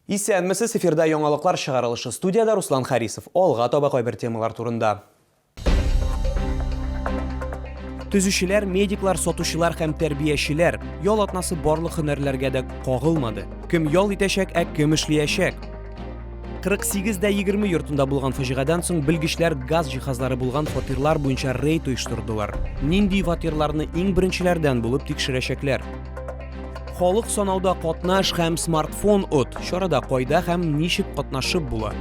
Исәнмесез, эфирда яңалыклар чыгарылышы. Студияда Руслан Харисов. Алга таба кайбер темалар турында. Түзүчеләр, медиклар, сатучылар һәм тәрбиячеләр ял атнасы барлык һөнәрләргә дә кагылмады. Кем ял итәчәк, кем эшләячәк? 48-20 йортында булган фаҗигадан соң белгечләр газ җиһазлары булган фатирлар буенча рейд оештырдылар. Нинди фатирларны иң беренчеләрдән булып тикшерәчәкләр? Халык санауда катнаш һәм смартфон от. Чарада кайда һәм ничек катнашып була?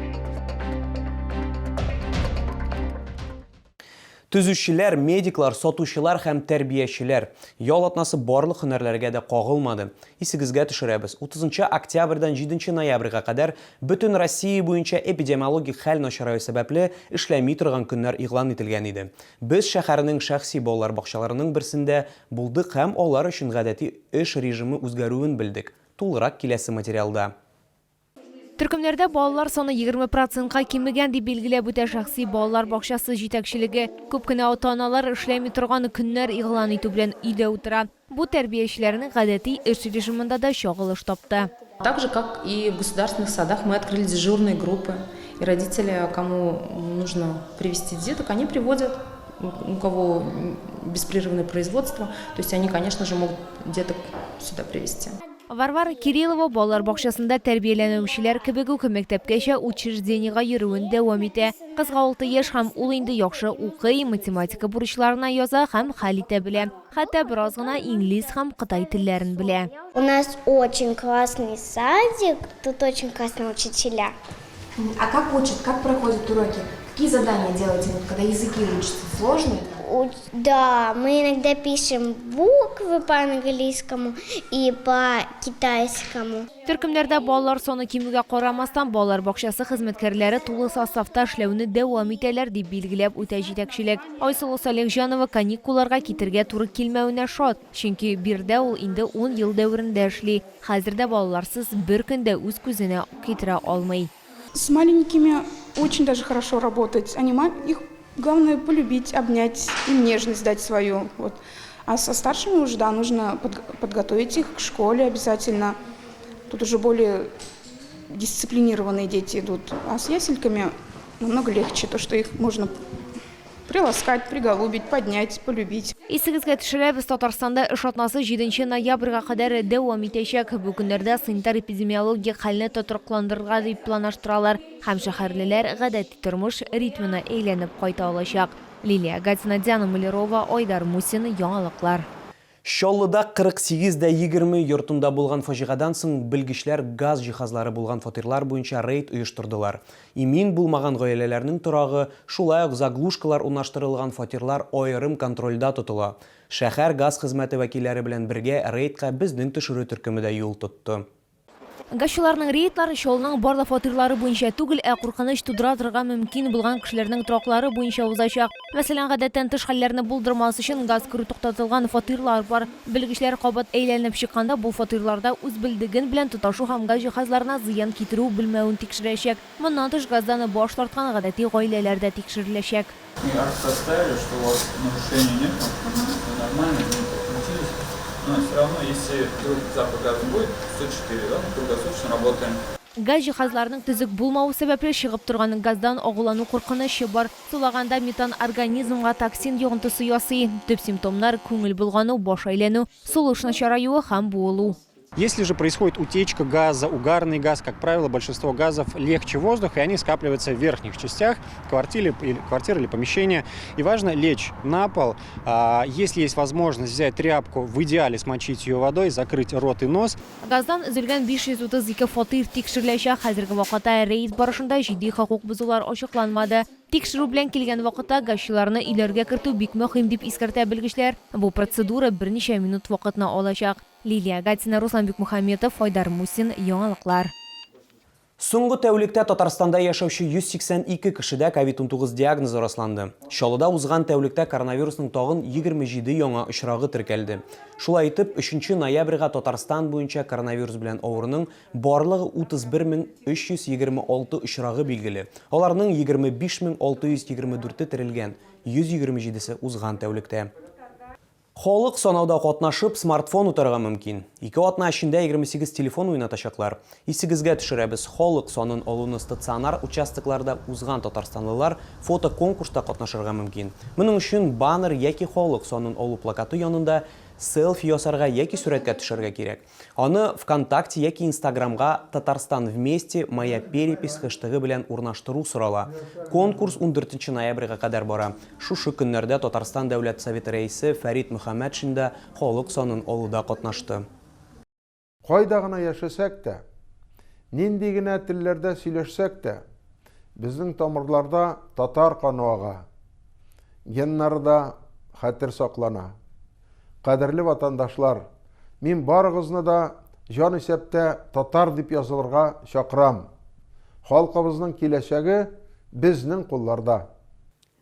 Түзүчеләр, медиклар, сатучылар һәм тәрбиячеләр ял атнасы барлык һөнәрләргә дә кагылмады. Исегезгә төшерәбез. 30 октябрьдән 7 ноябрьгә кадәр бөтен Россия буенча эпидемиологик хәл начараю сәбәпле эшләми торган көннәр игълан ителгән иде. Без шәһәрнең шәхси балалар бакчаларының берсендә булдык һәм алар өчен гадәти эш режимы үзгәрүен белдек. Тулырак киләсе материалда. Төркемнәрдә балалар саны 20%-ка кимегән дип билгеләп үтә шәхси балалар бакчасы җитәкчелеге. Күп кенә ата-аналар эшләми торган көннәр игълан итү белән өйдә утыра. Бу тәрбиячеләрнең гадәти эш режимында да чагылыш тапты. Так же, как и в государственных садах, мы открыли дежурные группы. И родители, кому нужно привести деток, они приводят, у кого беспрерывное производство. То есть они, конечно же, могут деток сюда привести. Варвара Кириллова балалар бакчасында тәрбияләнүчеләр кебек үк мәктәпкәчә учреждениегә йөрүен дәвам итә. Кызга 6 яшь һәм ул инде яхшы укый, математика бурычларына яза һәм хәл итә белә. Хәтта бераз гына инглиз һәм кытай телләрен белә. У нас очень классный садик, тут очень классные учителя. А как учат, как проходят уроки? Какие задания делаете, когда языки учатся? Сложные? Да, мы иногда пишем буквы по-английскому и по-китайскому. Төркемнәрдә балалар саны кимүгә карамастан балалар бакчасы хезмәткәрләре тулы составта эшләүне дәвам итәләр дип билгеләп үтә җитәкчелек. Айсылу Салихҗанова каникулларга китергә туры килмәвенә шат, чөнки бирдә ул инде 10 ел дәверендә эшли. Хәзердә балаларсыз бер көндә үз күзенә китерә алмый. С маленькими очень даже хорошо работать. Их главное полюбить, обнять, им нежность дать свою. Вот. А со старшими уже, да, нужно подготовить их к школе обязательно. Тут уже более дисциплинированные дети идут. А с ясельками намного легче, то, что их можно приласкать, приголубить, поднять, полюбить. Исегезгә төшерәбез, Татарстанда эш атнасы 7 ноябрьгә кадәр дәвам итәчәк. Бу көннәрдә санитар-эпидемиологик хәлне тотрыкландырырга дип планлаштыралар. Һәм шәһәрлеләр гадәти тормыш ритмына әйләнеп кайта алачак. Лилия Гатина, Диана Малярова, Айдар Мусин, яңалыклар. Чаллыда 48-20 йортында булган фаҗигадан соң белгечләр газ җиһазлары булган фатирлар буенча рейд оештырдылар. Имин булмаган гаиләләрнең торагы, шулай ук заглушкалар урнаштырылган фатирлар аерым контрольдә тотыла. Шәһәр газ хезмәте вәкилләре белән бергә рейдка безнең төшерү төркеме дә юл тотты. Газчыларның рейдлары Чаллының барлык фатирлары буенча түгел, куркыныч тудыра торган мөмкин булган кешеләрнең тораклары буенча узачак. Мәсәлән, гадәттән тыш хәлләрне булдырмас өчен газ керү туктатылган фатирлар бар. Белгечләр кабат әйләнеп чыкканда бу фатирларда үз билдеген белән тоташу һәм газ җиһазларына зыян китерү белмәвен тикшерәчәк. Моннан тыш газдан баш тарткан гадәти гаиләләр дә тикшереләчәк. Что у вас нарушений нет, нормально, но все равно, если вдруг завтра газа будет, 104, да, мы круглосуточно работаем. Газ җиһазларының төзек булмауы сәбәпле чыгып торган газдан агулану куркынычы бар. Сулаганда метан организмга токсин йогынтысы ясый. Төп симптомнар күңел булгану, баш әйләнү, сулыш начараюы һәм буылу. Если же происходит утечка газа, угарный газ, как правило, большинство газов легче воздуха, и они скапливаются в верхних частях квартиры или помещения. И важно лечь на пол. Если есть возможность взять тряпку, в идеале смочить ее водой, закрыть рот и нос. Газдан өзелгән 532 фатир тикшереләчәк. Хәзерге вакытта рейд барышында җитди хокук бозулар ачыкланмады. Тикшерү белән килгән вакытта газчыларны өйләргә кертү бик мөһим дип искәртә белгечләр. Бу процедура берничә минут вакытны алачак. Лилия Гатина, Руслан Бикмухаметов, Айдар Мусин, яңалыклар. Соңгы тәүлектә Татарстанда яшәүче 182 кешедә COVID-19 диагнозы расланды. Чаллыда узган тәүлектә коронавирусның тагын 27 яңа очрагы теркәлде. Шулай итеп, 3 ноябрьгә Татарстан буенча коронавирус белән авыруның барлыгы 31326 очрагы билгеле. Аларның 25624 терелгән, 127се узган тәүлектә. Холык санауда катнашып смартфон утырырга мөмкин. 2 атна эчендә 28 телефон уйнатачаклар. Исегезгә төшерәбез, холык санын алуны стационар участокларда узган татарстанлылар фотоконкурста катнашырга мөмкин. Моның өчен баннер яки холык санын алу плакаты янында селфи ясарга яки сүрәткә төшәргә кирәк. Аны ВКонтакте яки Инстаграмга «Татарстан вместе. Моя перепись» хэштегы белән урнаштыру сорала. Конкурс 14 ноябрьгә кадәр бара. Шушы көннәрдә Татарстан Дәүләт Советы рәисе Фәрит Мөхәммәтшин дә холык санын алуда катнашты. Кайда гына яшәсәк тә, нинди генә телләрдә сөйләшсәк тә, безнең тамырларда татар каны ага. Геннарда хәтер саклана. Кадерле ватандашлар, мин барыгызны да җан исәптә татар дип язылырга чакырам. Халкыбызның киләчәге безнең кулларда.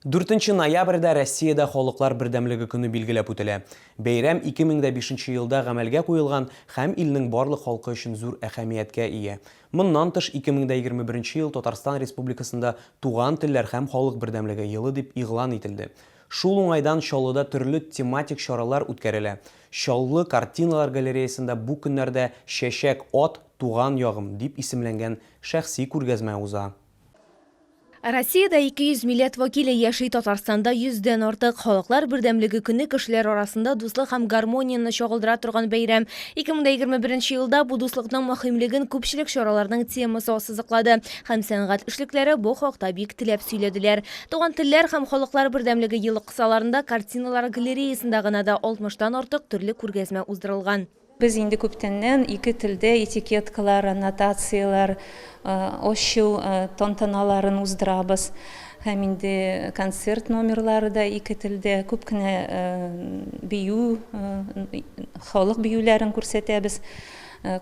4 ноябрьдә Россиядә халыклар бердәмлеге көне билгеләп үтелә. Бәйрәм 2005 елда гамәлгә куелган һәм илнең барлык халкы өчен зур әһәмияткә ия. Моннан тыш 2021 ел Татарстан Республикасында туган телләр һәм халык бердәмлеге елы дип игълан ителде. Шул уңайдан Чаллыда төрле тематик чаралар үткәрелә. Чаллы картиналар галереясында бу көннәрдә «Чәчәк от, туган ягым» дип исемләнгән шәхси күргәзмә уза. Россиядә 200 милләт вәкиле яши, Татарстанда 100дән артык. Халыклар бердәмлеге көне кешеләр арасында дуслык һәм гармонияны чагылдыра торган бәйрәм. 2021 елда бу дуслыкның мөһимлеген күпчелек чараларның темасы ассызыклады һәм сәнгать эшлекләре бу хакта бик теләп сөйләделәр. Туган телләр һәм халыклар бердәмлеге елы кысаларында картиналар галереясында гына да 60тан артык төрле күргәзмә уздырылган. Біз инде күптәннән ике телдә этикеткалар, аннотациялар, ощу тантаналарын уздырабыз. Һәм инде концерт номерлары да ике телдә, күп кенә бию, халык биюләрен күрсәтәбез.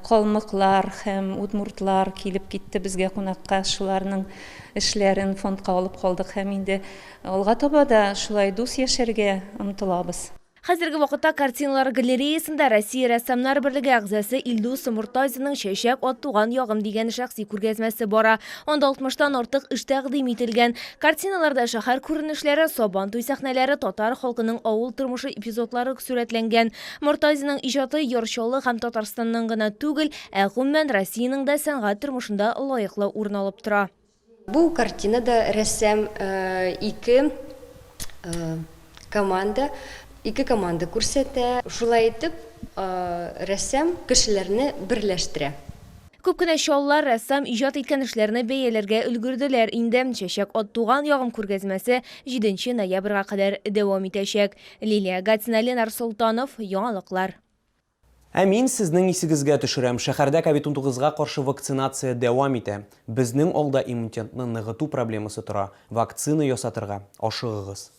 Калмыклар һәм удмуртлар килеп китте безгә кунакка, шуларның эшләрен фондка алып калдык һәм инде алга таба да шулай дус яшәргә омтылабыз. Хәзерге вакытта картиналар галереясында Россия рәссамнар берлеге әгъзасы Илдус Муртазинның «Чәчәк от, туган ягым» дигән шәхси күргәзмәсе бара. Анда 60тан артык эш тәкъдим ителгән. Картиналарда шәһәр күренешләре, Сабан туй сәхнәләре, татар халкының авыл тормышы эпизодлары сурәтләнгән. Муртазинның иҗаты Яр-Чаллы һәм Татарстанның гына түгел, ә гомумән Россиянең дә сәнгать тормышында лаеклы урын алып тора. Бу картинада рәссам ике команда күрсәтә. Шулай итеп, рәссам кешеләрне берләштерә. Күп кенә чаллар рәссам иҗат иткән эшләрне бәяләргә өлгерделәр. Инде «Чәчәк от, туган ягым» күргәзмәсе 7 ноябрьгә кадәр дәвам итәчәк. Лилия Гатина, Ленар Солтанов, яңалыклар. Ә мин сезнең исегезгә төшерәм, шәһәрдә COVID-19-га каршы вакцинация дәвам итә. Безнең алда иммунитетны ныгыту проблемасы тора. Вакцина ясатырга ашыгыгыз.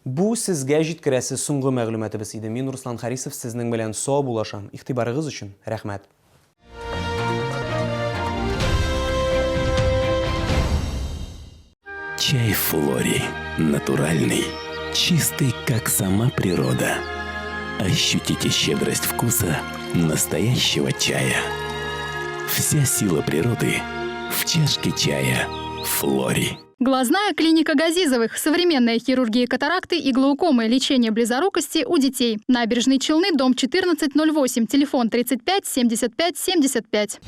Бу сезгә җиткерәсе соңгы мәгълүматыбыз иде. Мин Руслан Харисов сезнең белән сау булашам. Игътибарыгыз өчен рәхмәт. Чай Флори. Натуральный, чистый, как сама природа. Ощутите щедрость вкуса настоящего чая. Вся сила природы в чашке чая Флори. Глазная клиника Газизовых. Современная хирургия катаракты и глаукомы. Лечение близорукости у детей. Набережные Челны, дом 1408. Телефон 35 75 75.